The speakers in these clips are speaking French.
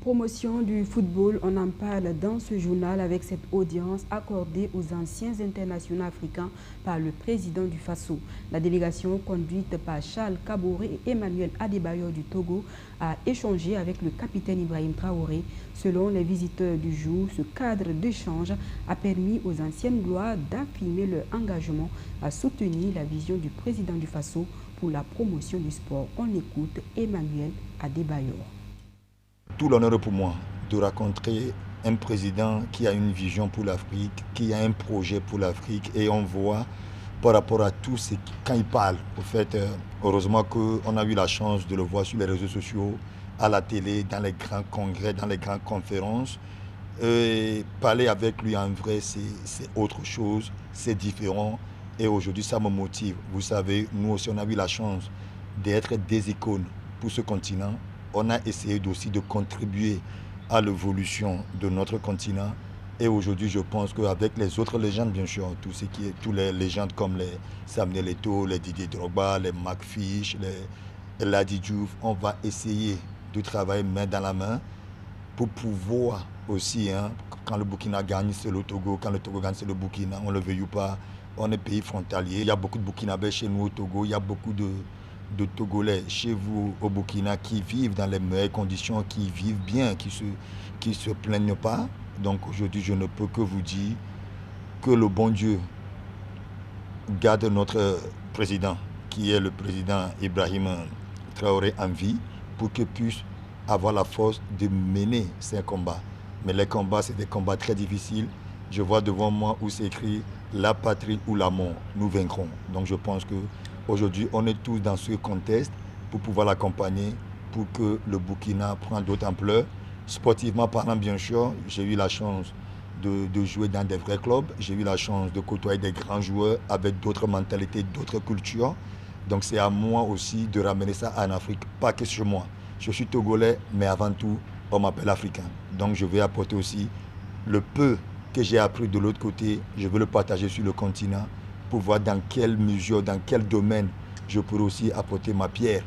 Promotion du football, on en parle dans ce journal avec cette audience accordée aux anciens internationaux africains par le président du Faso. La délégation conduite par Charles Kaboré et Emmanuel Adebayor du Togo a échangé avec le capitaine Ibrahim Traoré. Selon les visiteurs du jour, ce cadre d'échange a permis aux anciennes gloires d'affirmer leur engagement à soutenir la vision du président du Faso pour la promotion du sport. On écoute Emmanuel Adebayor. Tout l'honneur pour moi de rencontrer un président qui a une vision pour l'Afrique, qui a un projet pour l'Afrique, et on voit par rapport à tout ce quand il parle. Au fait, heureusement qu'on a eu la chance de le voir sur les réseaux sociaux, à la télé, dans les grands congrès, dans les grandes conférences. Et parler avec lui en vrai, c'est autre chose, c'est différent. Et aujourd'hui, ça me motive. Vous savez, nous aussi, on a eu la chance d'être des icônes pour ce continent. On a essayé aussi de contribuer à l'évolution de notre continent. Et aujourd'hui, je pense qu'avec les autres légendes, bien sûr, tous les légendes comme les Samuel Eto'o, les Didier Drogba, les McFish, les Ladi Diouf, on va essayer de travailler main dans la main pour pouvoir aussi, quand le Burkina gagne, c'est le Togo, quand le Togo gagne, c'est le Burkina, on ne le veuille ou pas, on est pays frontalier. Il y a beaucoup de Burkinabés chez nous au Togo, il y a beaucoup de Togolais chez vous au Burkina qui vivent dans les meilleures conditions, qui vivent bien, qui se plaignent pas. Donc aujourd'hui, je ne peux que vous dire que le bon Dieu garde notre président, qui est le président Ibrahim Traoré, en vie, pour qu'il puisse avoir la force de mener ces combats. Mais les combats, c'est des combats très difficiles. Je vois devant moi où c'est écrit « La patrie ou la mort, nous vaincrons ». Donc je pense qu'aujourd'hui, on est tous dans ce contexte pour pouvoir l'accompagner, pour que le Burkina prenne d'autres ampleurs. Sportivement parlant, bien sûr, j'ai eu la chance de jouer dans des vrais clubs. J'ai eu la chance de côtoyer des grands joueurs avec d'autres mentalités, d'autres cultures. Donc c'est à moi aussi de ramener ça en Afrique, pas que sur moi. Je suis togolais, mais avant tout, on m'appelle africain. Donc je vais apporter aussi le peu que j'ai appris de l'autre côté, je veux le partager sur le continent pour voir dans quelle mesure, dans quel domaine je pourrais aussi apporter ma pierre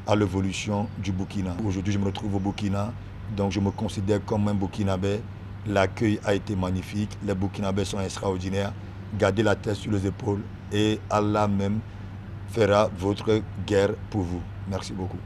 à l'évolution du Burkina. Aujourd'hui, je me retrouve au Burkina, donc je me considère comme un Burkinabé. L'accueil a été magnifique, les Burkinabés sont extraordinaires. Gardez la tête sur les épaules et Allah même fera votre guerre pour vous. Merci beaucoup.